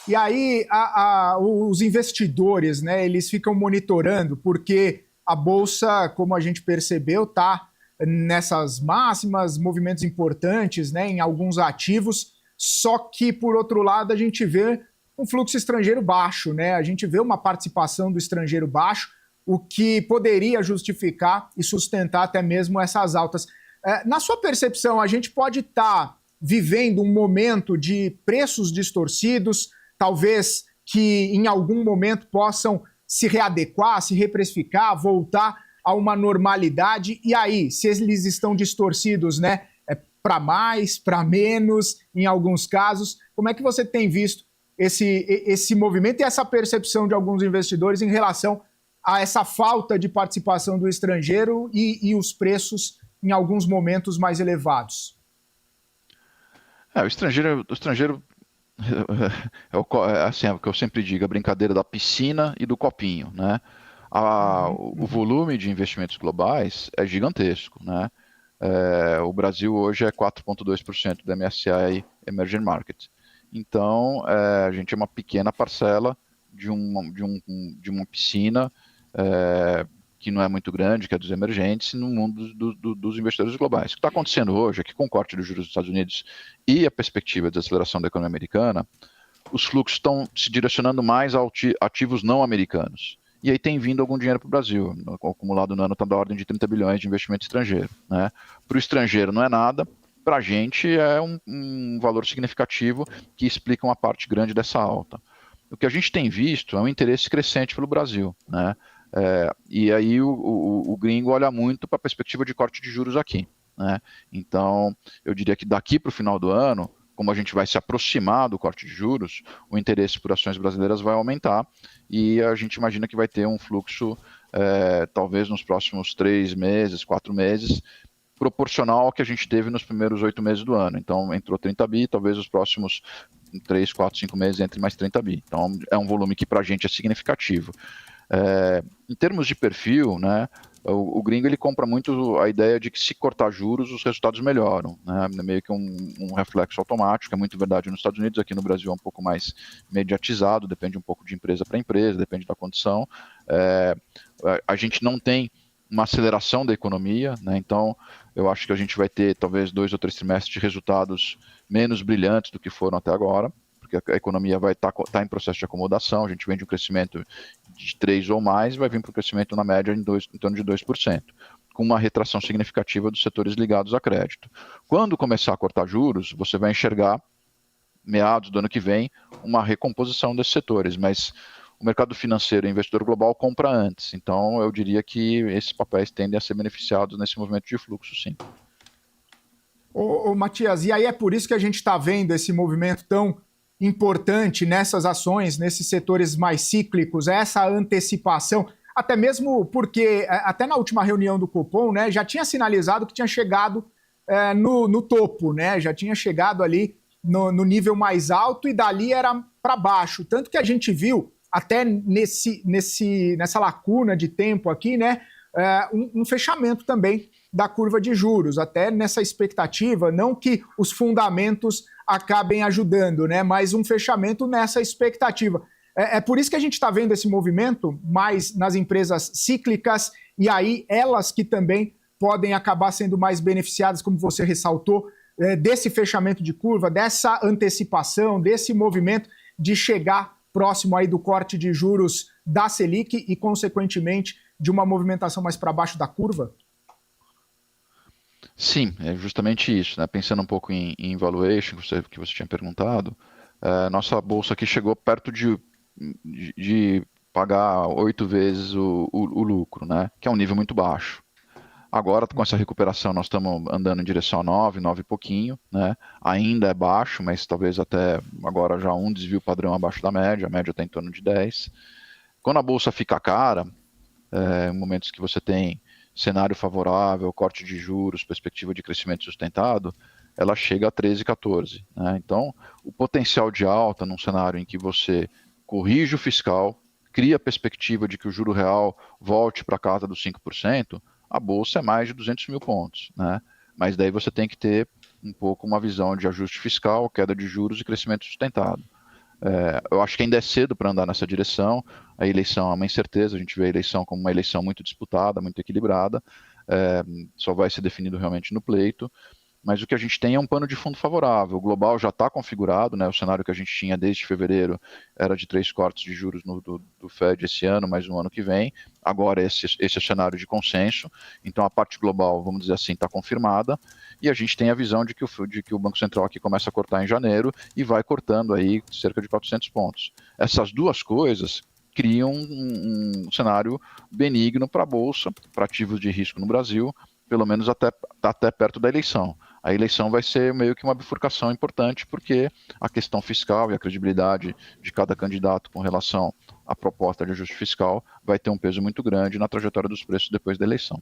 E aí os investidores, né, eles ficam monitorando, porque a Bolsa, como a gente percebeu, está nessas máximas, movimentos importantes, né, em alguns ativos, só que, por outro lado, a gente vê um fluxo estrangeiro baixo, né? A gente vê uma participação do estrangeiro baixo, o que poderia justificar e sustentar até mesmo essas altas. Na sua percepção, a gente pode estar vivendo um momento de preços distorcidos, talvez que em algum momento possam se readequar, se reprecificar, voltar a uma normalidade. E aí, se eles estão distorcidos, né, para mais, para menos, em alguns casos, como é que você tem visto esse movimento e essa percepção de alguns investidores em relação a essa falta de participação do estrangeiro e os preços em alguns momentos mais elevados? O estrangeiro assim, é o que eu sempre digo, a brincadeira da piscina e do copinho, né? O volume de investimentos globais é gigantesco, né? O Brasil hoje é 4,2% do MSCI Emerging Market. Então, a gente é uma pequena parcela de uma piscina que não é muito grande, que é dos emergentes, no mundo dos investidores globais. O que está acontecendo hoje é que, com o corte dos juros dos Estados Unidos e a perspectiva de aceleração da economia americana, os fluxos estão se direcionando mais a ativos não americanos. E aí tem vindo algum dinheiro para o Brasil. O acumulado no ano está da ordem de 30 bilhões de investimento estrangeiro, né? Para o estrangeiro não é nada, para a gente é um valor significativo que explica uma parte grande dessa alta. O que a gente tem visto é um interesse crescente pelo Brasil, né? E aí o gringo olha muito para a perspectiva de corte de juros aqui, né? Então, eu diria que daqui para o final do ano, como a gente vai se aproximar do corte de juros, o interesse por ações brasileiras vai aumentar e a gente imagina que vai ter um fluxo, talvez nos próximos 3 meses, 4 meses, proporcional ao que a gente teve nos primeiros 8 meses do ano. Então, entrou 30 bi, talvez os próximos 3, 4, 5 meses entre mais 30 bi. Então, é um volume que para a gente é significativo. Em termos de perfil, né, o gringo ele compra muito a ideia de que se cortar juros, os resultados melhoram, né? É meio que um reflexo automático, é muito verdade nos Estados Unidos, aqui no Brasil é um pouco mais mediatizado, depende um pouco de empresa para empresa, depende da condição. A gente não tem uma aceleração da economia, né? Então eu acho que a gente vai ter talvez 2 ou 3 trimestres de resultados menos brilhantes do que foram até agora, porque a economia vai estar em processo de acomodação, a gente vem de um crescimento de 3 ou mais, vai vir para o crescimento na média em torno de 2%, com uma retração significativa dos setores ligados a crédito. Quando começar a cortar juros, você vai enxergar, meados do ano que vem, uma recomposição desses setores, mas o mercado financeiro e o investidor global compra antes, então eu diria que esses papéis tendem a ser beneficiados nesse movimento de fluxo, sim. Ô, Matias, e aí é por isso que a gente está vendo esse movimento tão importante nessas ações, nesses setores mais cíclicos, essa antecipação, até mesmo porque, até na última reunião do Copom, né, já tinha sinalizado que tinha chegado no topo, né, já tinha chegado ali no nível mais alto e dali era para baixo. Tanto que a gente viu, até nessa lacuna de tempo aqui, né, um fechamento também da curva de juros, até nessa expectativa, não que os fundamentos acabem ajudando, né? Mas um fechamento nessa expectativa. É por isso que a gente está vendo esse movimento mais nas empresas cíclicas, e aí elas que também podem acabar sendo mais beneficiadas, como você ressaltou, desse fechamento de curva, dessa antecipação, desse movimento de chegar próximo aí do corte de juros da Selic e, consequentemente, de uma movimentação mais para baixo da curva? Sim, é justamente isso, né? Pensando um pouco em valuation, que você tinha perguntado, nossa bolsa aqui chegou perto de pagar 8 vezes o lucro, né? Que é um nível muito baixo. Agora, com essa recuperação, nós estamos andando em direção a 9, 9 e pouquinho, né? Ainda é baixo, mas talvez até agora já um desvio padrão abaixo da média, a média está em torno de 10. Quando a bolsa fica cara, em momentos que você tem cenário favorável, corte de juros, perspectiva de crescimento sustentado, ela chega a 13, 14. Né? Então, o potencial de alta num cenário em que você corrige o fiscal, cria a perspectiva de que o juro real volte para casa dos 5%, a bolsa é mais de 200 mil pontos. Né? Mas daí você tem que ter um pouco uma visão de ajuste fiscal, queda de juros e crescimento sustentado. Eu acho que ainda é cedo para andar nessa direção. A eleição é uma incerteza, a gente vê a eleição como uma eleição muito disputada, muito equilibrada, só vai ser definido realmente no pleito. Mas o que a gente tem é um pano de fundo favorável. O global já está configurado, né? O cenário que a gente tinha desde fevereiro era de 3 cortes de juros do Fed esse ano, mais um ano que vem. Agora esse é o cenário de consenso. Então a parte global, vamos dizer assim, está confirmada. E a gente tem a visão de que o Banco Central aqui começa a cortar em janeiro e vai cortando aí cerca de 400 pontos. Essas duas coisas criam um cenário benigno para a Bolsa, para ativos de risco no Brasil, pelo menos até perto da eleição. A eleição vai ser meio que uma bifurcação importante, porque a questão fiscal e a credibilidade de cada candidato com relação à proposta de ajuste fiscal vai ter um peso muito grande na trajetória dos preços depois da eleição.